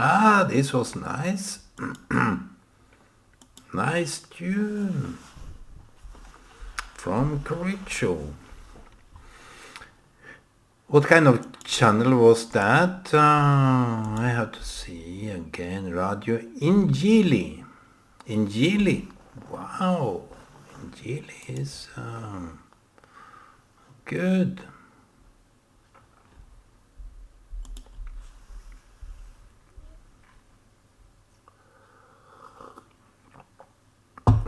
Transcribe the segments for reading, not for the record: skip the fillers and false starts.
Ah, this was nice. Nice tune from Coricho. What kind of channel was that? I have to see again. Radio Injili. Injili. Wow. Injili is good.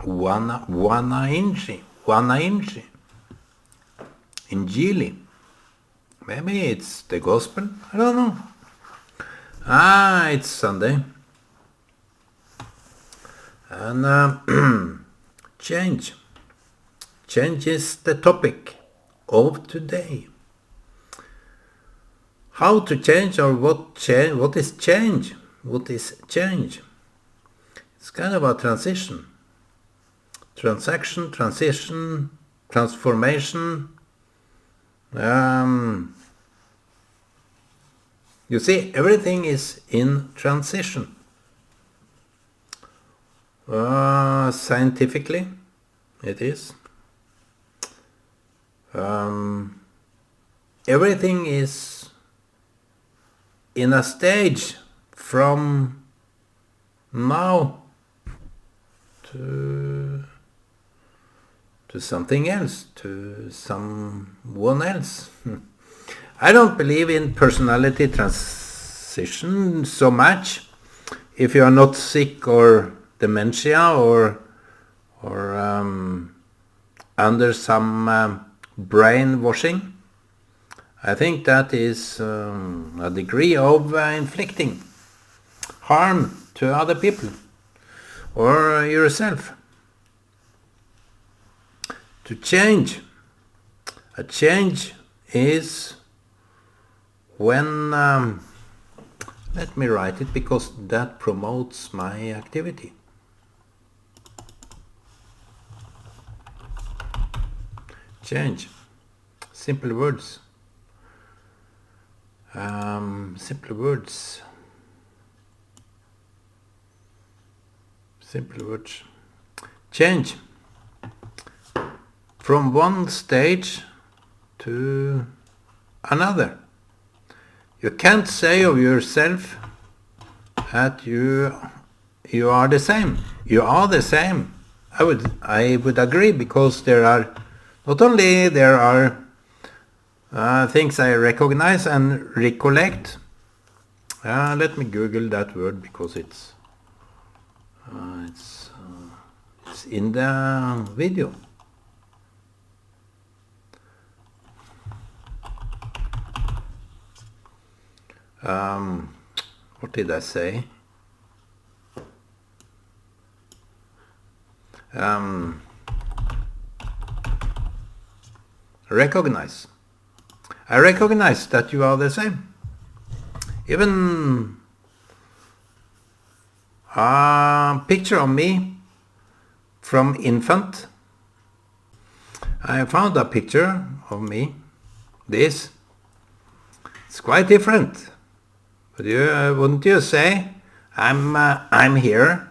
Wanainji. Injili. Maybe it's the gospel. I don't know. Ah, it's Sunday. And change. Change is the topic of today. How to change, or what is change? What is change? It's kind of a transition. Transaction, transition, transformation. You see, everything is in transition. Scientifically, it is. Everything is in a stage from now to something else, to someone else. I don't believe in personality transition so much. If you are not sick or dementia or under some brainwashing, I think that is a degree of inflicting harm to other people or yourself. To change. A change is when... let me write it because that promotes my activity. Change. Simple words. Simple words. Simple words. Change. From one stage to another. You can't say of yourself that you are the same. You are the same. I would agree, because there are not only things I recognize and recollect. Let me Google that word because it's in the video. What did I say? Recognize. I recognize that you are the same. Even a picture of me from infant. I found a picture of me. This. It's quite different. But wouldn't you say, I'm here,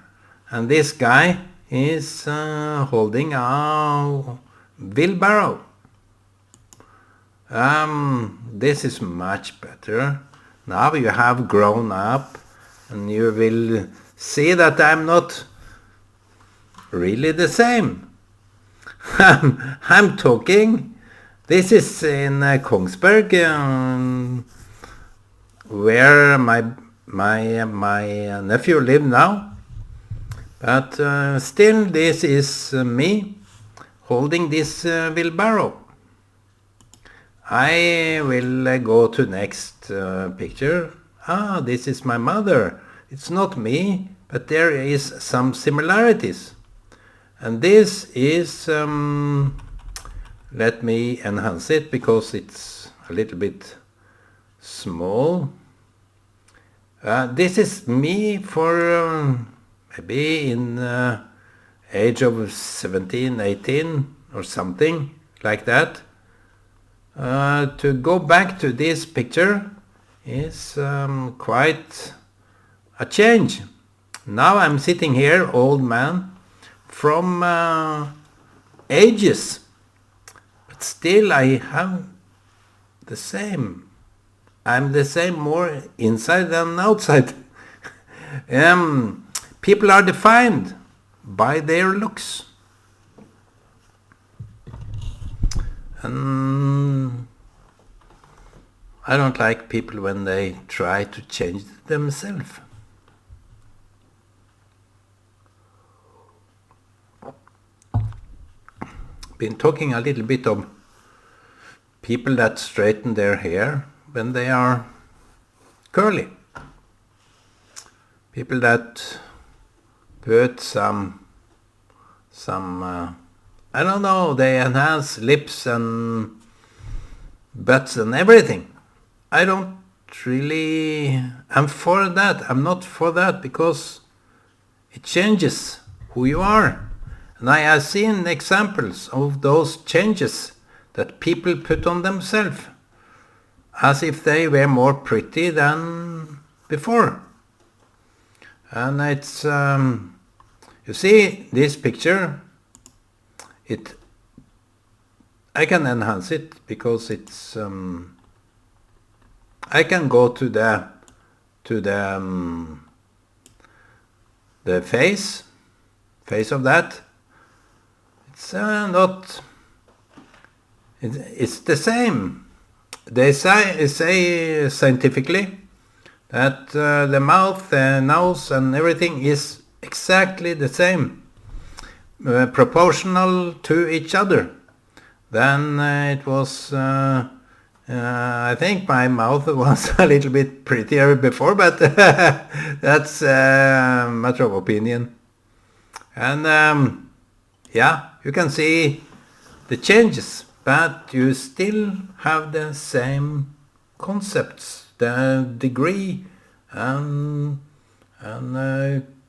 and this guy is holding a wheelbarrow. This is much better. Now you have grown up, and you will see that I'm not really the same. I'm talking. This is in Kongsberg, where my nephew lives now. But still, this is me holding this wheelbarrow. I will go to next picture. This is my mother. It's not me, but there is some similarities. And this is, let me enhance it because it's a little bit small. This is me for maybe in age of 17, 18 or something like that. To go back to this picture is quite a change. Now I'm sitting here, old man, from ages, but still I have the same. I'm the same more inside than outside. People are defined by their looks. And I don't like people when they try to change themselves. Been talking a little bit of people that straighten their hair when they are curly. People that put some I don't know, they enhance lips and butts and everything. I don't really, I'm for that. I'm not for that because it changes who you are. And I have seen examples of those changes that people put on themselves as if they were more pretty than before. And it's, you see this picture, I can enhance it because it's, I can go to the face of that. It's not, it's the same. They say scientifically that the mouth, the nose and everything is exactly the same, proportional to each other. Then it was, I think my mouth was a little bit prettier before, but that's a matter of opinion. And yeah, you can see the changes, but you still have the same concepts, the degree and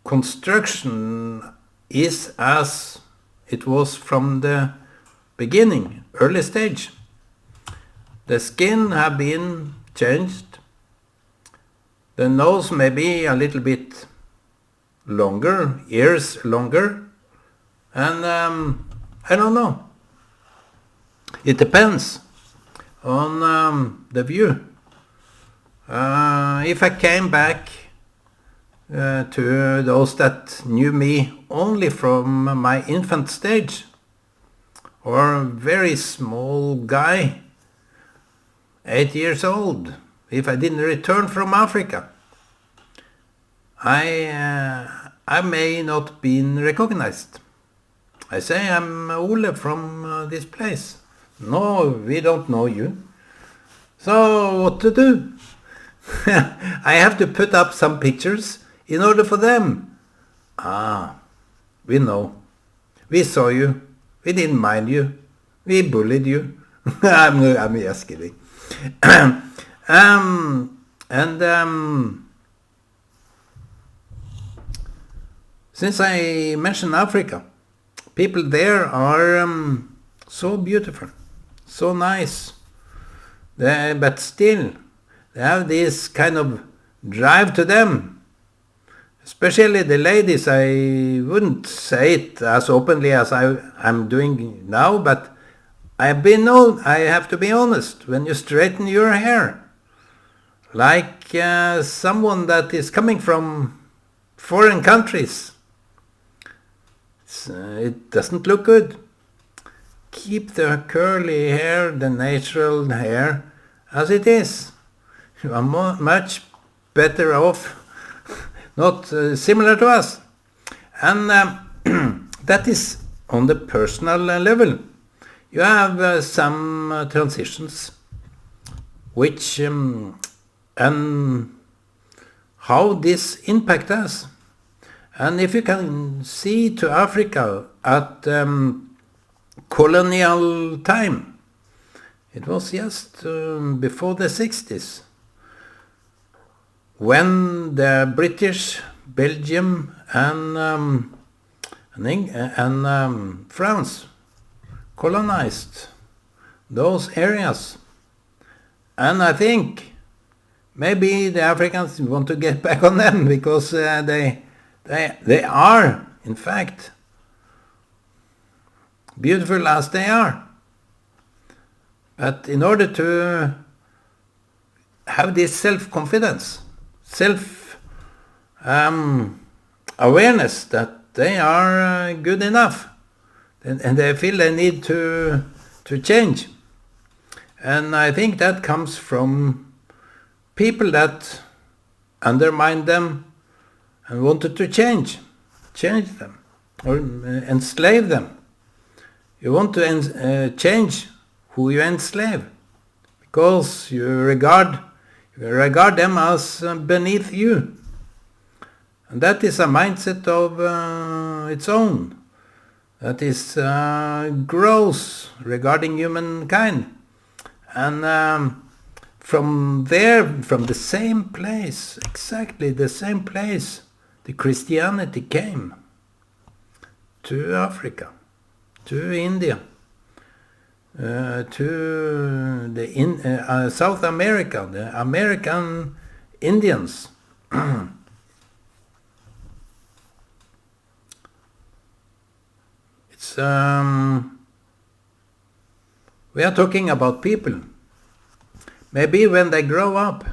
construction is as it was from the beginning, early stage. The skin have been changed. The nose may be a little bit longer, ears longer, and I don't know. It depends on the view. If I came back to those that knew me only from my infant stage, or a very small guy, 8 years old, if I didn't return from Africa, I may not been recognized. I say I'm Ole from this place. No, we don't know you. So what to do? I have to put up some pictures in order for them. We know. We saw you. We didn't mind you. We bullied you. I'm just kidding. Since I mentioned Africa, people there are so beautiful, so nice. But still, they have this kind of drive to them. Especially the ladies, I wouldn't say it as openly as I'm doing now, but I have to be honest, when you straighten your hair, like someone that is coming from foreign countries, it doesn't look good. Keep the curly hair, the natural hair, as it is. You are much better off, not similar to us. And that is on the personal level. You have some transitions, which and how this impact us. And if you can see to Africa at colonial time, it was just before the 60s, when the British, Belgium and France colonized those areas. And I think maybe the Africans want to get back on them because they are, in fact, beautiful as they are. But in order to have this self-confidence, self-awareness that they are good enough, and they feel they need to change. And I think that comes from people that undermined them and wanted to change them, or enslave them. You want to change who you enslave, because you regard them as beneath you. And that is a mindset of its own. That is gross regarding humankind. And from the same place, exactly the same place, the Christianity came to Africa, to India, to the South America, the American Indians. It's we are talking about people. Maybe when they grow up,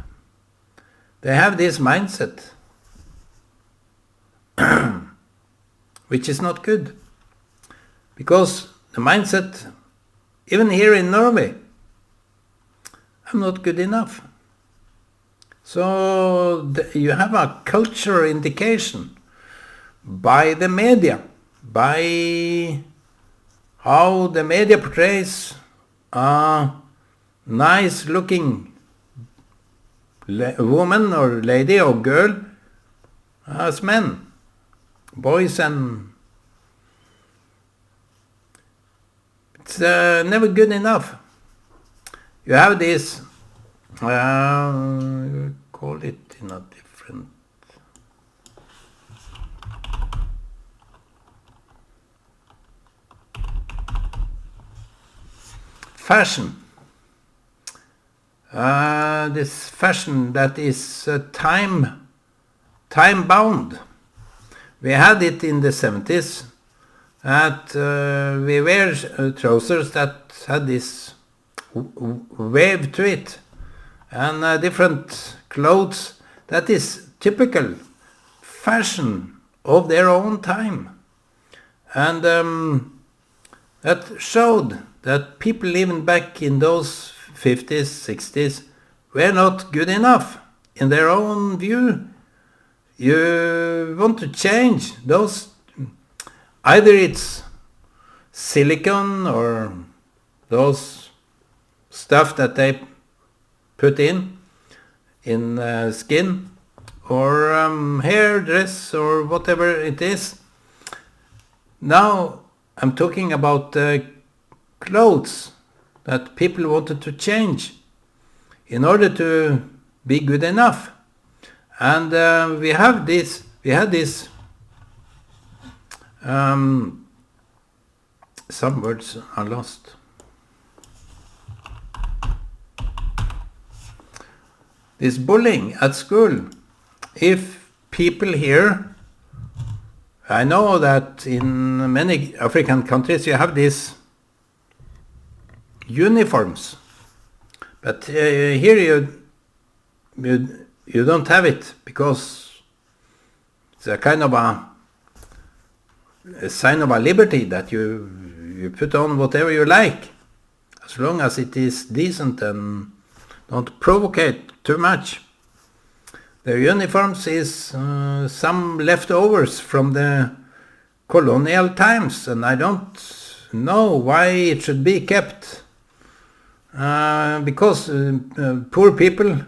they have this mindset, which is not good. Because the mindset, even here in Norway, I'm not good enough. So you have a cultural indication by the media, by how the media portrays a nice looking woman or lady or girl as men, boys, and it's never good enough. You have this, call it in a different, fashion. This fashion that is time bound. We had it in the 70s that we wear trousers that had this wave to it, and different clothes that is typical fashion of their own time. And that showed that people even back in those 50s, 60s were not good enough in their own view. You want to change those, either it's silicone or those stuff that they put in skin, or hair, dress, or whatever it is. Now I'm talking about clothes that people wanted to change in order to be good enough. And we had this some words are lost. This bullying at school. If people here, I know that in many African countries you have these uniforms, but here you don't have it, because it's a kind of a sign of a liberty that you put on whatever you like, as long as it is decent and don't provocate too much. The uniforms is some leftovers from the colonial times, and I don't know why it should be kept. Because poor people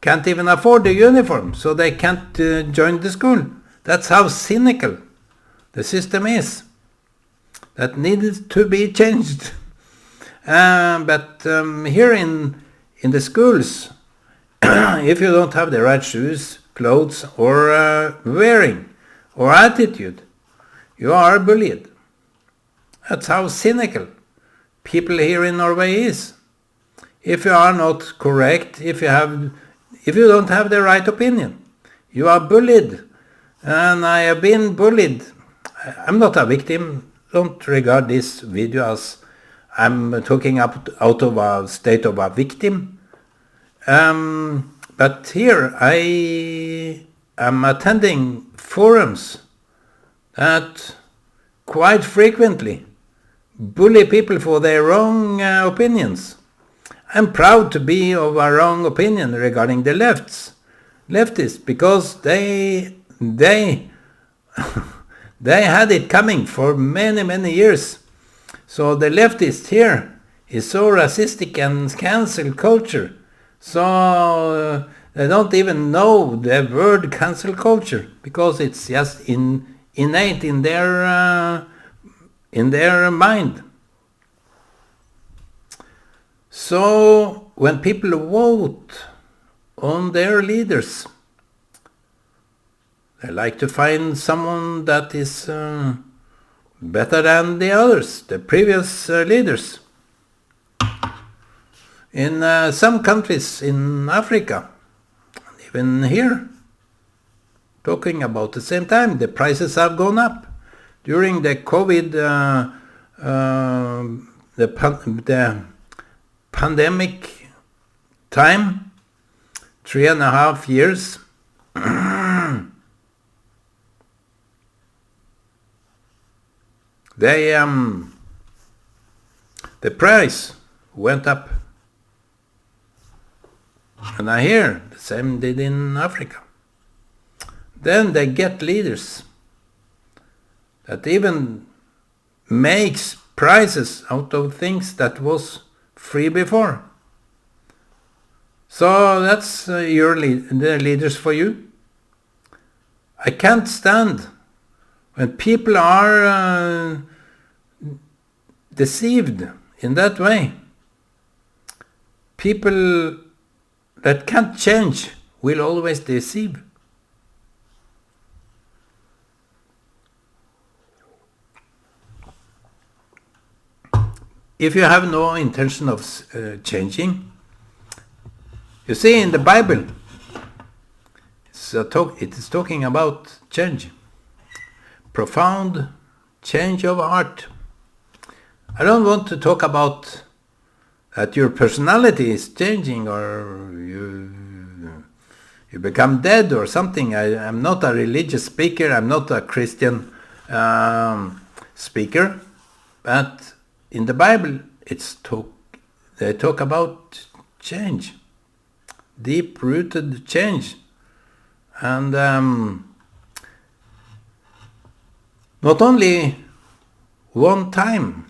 can't even afford the uniform, so they can't join the school. That's how cynical the system is. That needed to be changed. But here in the schools, if you don't have the right shoes, clothes, or wearing, or attitude, you are bullied. That's how cynical people here in Norway is. If you are not correct, if you have if you don't have the right opinion. You are bullied, and I have been bullied. I'm not a victim. Don't regard this video as I'm talking out of a state of a victim. But here I am attending forums that quite frequently bully people for their wrong opinions. I'm proud to be of a wrong opinion regarding the leftists, because they they had it coming for many years. So the leftist here is so racistic and cancel culture. So they don't even know the word cancel culture, because it's just innate in their mind. So when people vote on their leaders, they like to find someone that is better than the others, the previous leaders. In some countries in Africa, even here, talking about the same time, the prices have gone up. During the COVID, the pandemic time, 3.5 years, the price went up. And I hear the same did in Africa. Then they get leaders that even makes prices out of things that was free before. So that's the leaders for you. I can't stand when people are deceived in that way. People that can't change will always deceive. If you have no intention of changing, you see in the Bible, it is talking about change. Profound change of heart. I don't want to talk about that your personality is changing or you become dead or something. I'm not a religious speaker. I'm not a Christian speaker. But in the Bible, they talk about change, deep-rooted change. And not only one time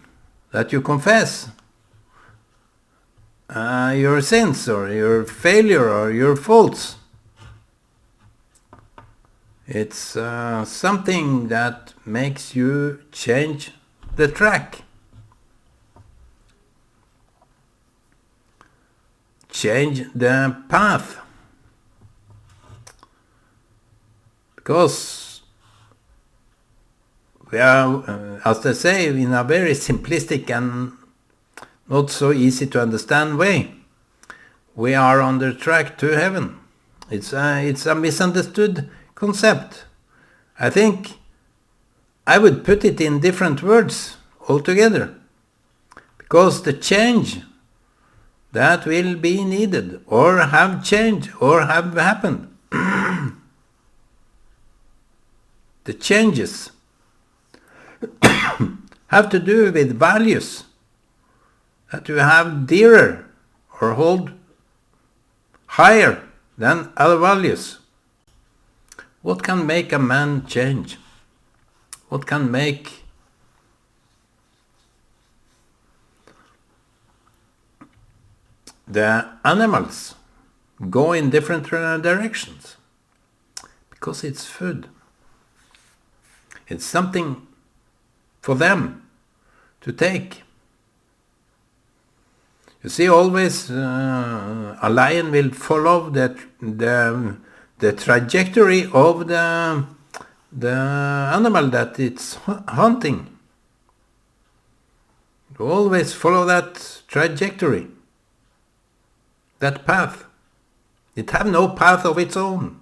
that you confess your sins or your failure or your faults. It's something that makes you change the track. Change the path. Because we are, as they say, in a very simplistic and not so easy to understand way, we are on the track to heaven. It's a misunderstood concept. I think I would put it in different words altogether, because the change that will be needed or have changed or have happened, the changes have to do with values that you have dearer or hold higher than other values. What can make a man change? What can make the animals go in different directions? Because it's food. It's something for them to take. You see, always a lion will follow the trajectory of the animal that it's hunting. You always follow that trajectory, that path. It have no path of its own.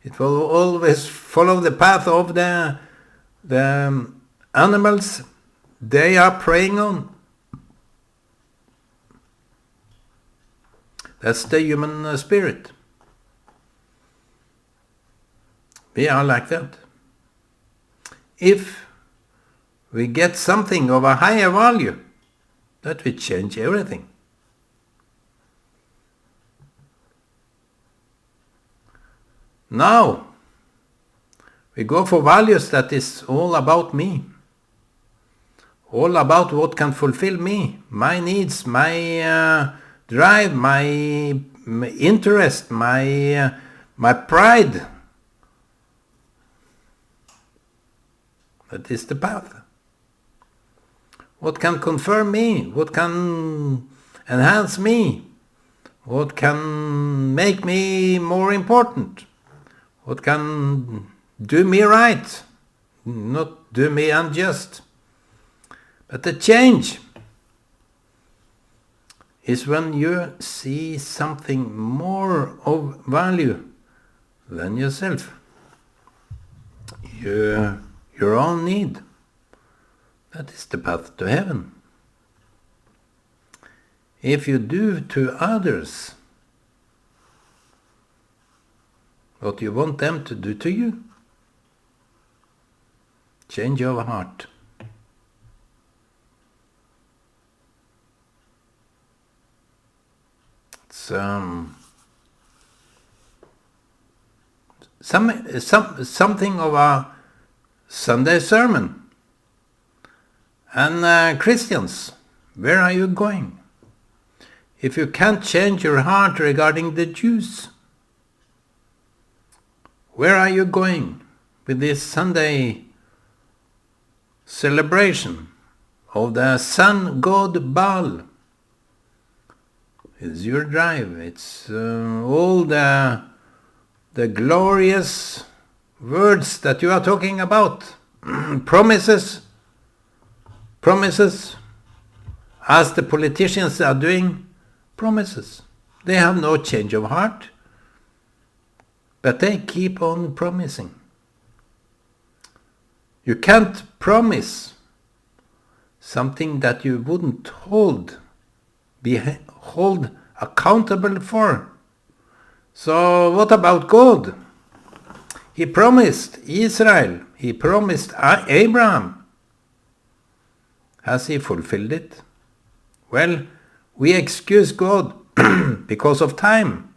It will always follow the path of the animals they are preying on. That's the human spirit. We are like that. If we get something of a higher value, that will change everything. Now, we go for values that is all about me. All about what can fulfill me, my needs, my drive, my interest, my pride. That is the path. What can confirm me? What can enhance me? What can make me more important? What can do me right? Not do me unjust. But the change is when you see something more of value than yourself. Your own need. That is the path to heaven. If you do to others what you want them to do to you, change your heart. It's something of a Sunday sermon. And Christians, where are you going? If you can't change your heart regarding the Jews, where are you going with this Sunday celebration of the sun god Baal? It's your drive. It's all the glorious words that you are talking about. Promises, as the politicians are doing, promises. They have no change of heart, but they keep on promising. You can't promise something that you wouldn't hold accountable for. So what about God? He promised Israel. He promised Abraham. Has he fulfilled it? Well, we excuse God because of time.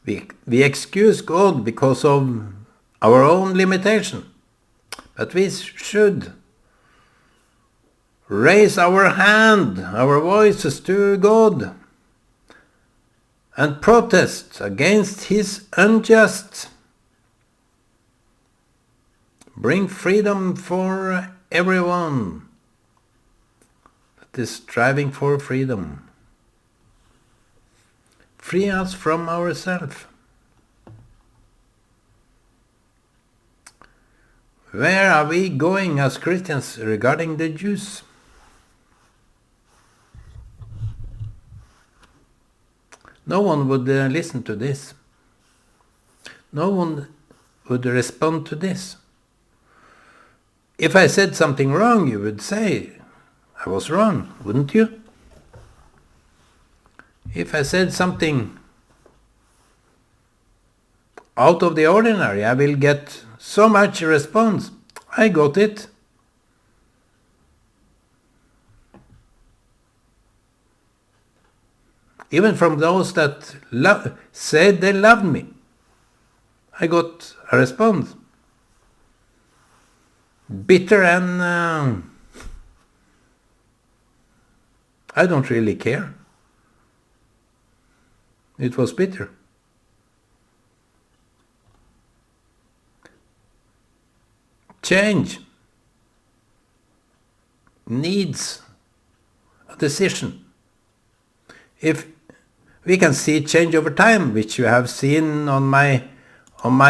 We excuse God because of our own limitation. But we should raise our hand, our voices to God, and protest against his unjust. Bring freedom for everyone that is striving for freedom. Free us from ourselves. Where are we going as Christians regarding the Jews? No one would listen to this. No one would respond to this. If I said something wrong, you would say I was wrong, wouldn't you? If I said something out of the ordinary, I will get so much response. I got it. Even from those that said they loved me, I got a response. Bitter and I don't really care. It was bitter. Change needs a decision. If we can see change over time, which you have seen on my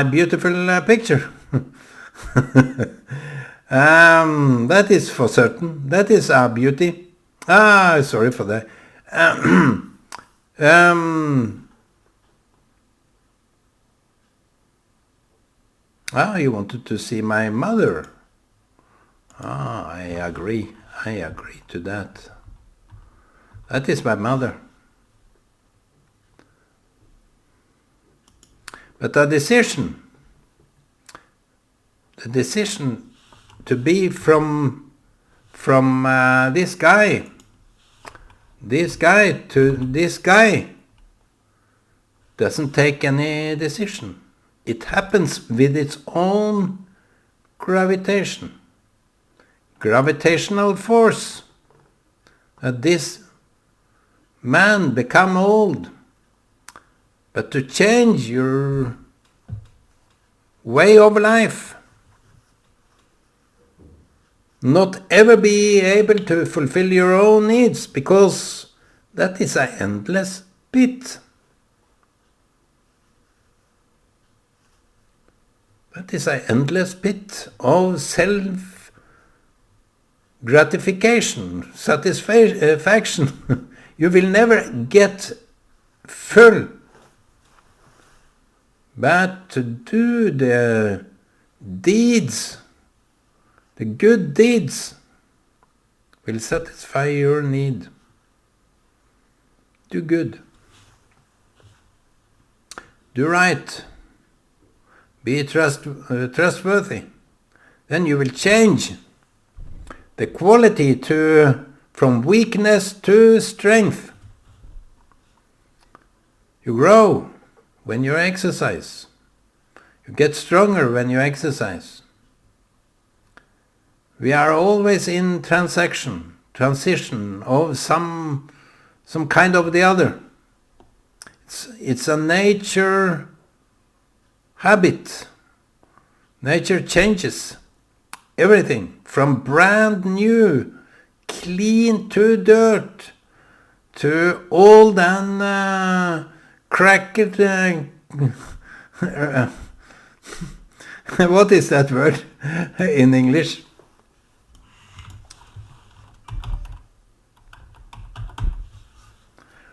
beautiful picture. That is for certain. That is our beauty. Sorry for that. You wanted to see my mother. I agree to that. That is my mother. But the decision to be from this guy to this guy doesn't take any decision. It happens with its own gravitational force, that this man become old. But to change your way of life, not ever be able to fulfill your own needs, because that is an endless pit. That is an endless pit of self-gratification, satisfaction. You will never get full. But to do the deeds, the good deeds, will satisfy your need. Do good. Do right. Be trustworthy. Then you will change the quality from weakness to strength. You grow when you exercise. You get stronger when you exercise. We are always in transition of some kind of the other. It's a nature habit. Nature changes everything from brand new, clean to dirt, to old and cracked. What is that word in English?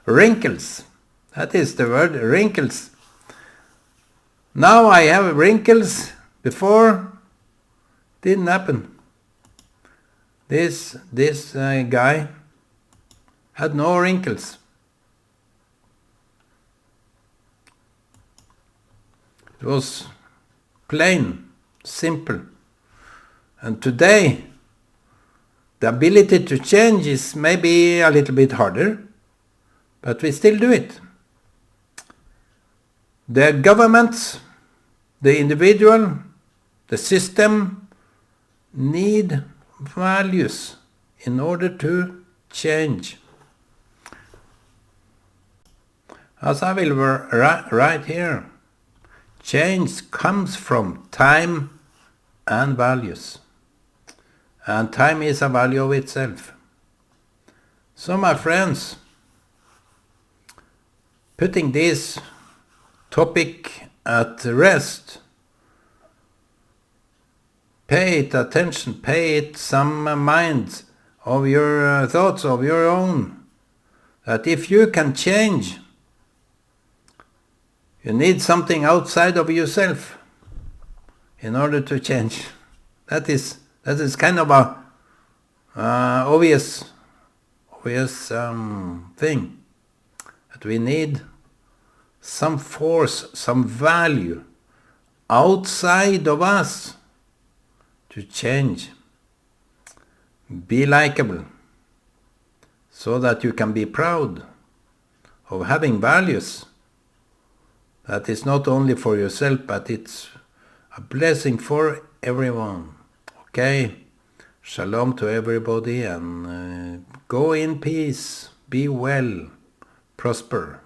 Wrinkles. That is the word, wrinkles. Now I have wrinkles. Before, didn't happen. This guy had no wrinkles. It was plain, simple. And today, the ability to change is maybe a little bit harder, but we still do it. The governments, the individual, the system need values in order to change. As I will write here, change comes from time and values. And time is a value of itself. So my friends, putting this topic at rest, pay it attention, pay it some mind of your thoughts of your own, that if you can change, you need something outside of yourself in order to change. That is kind of a obvious thing, that we need some force, some value outside of us to change. Be likable, so that you can be proud of having values. That is not only for yourself, but it's a blessing for everyone. Okay? Shalom to everybody, and go in peace. Be well. Prosper.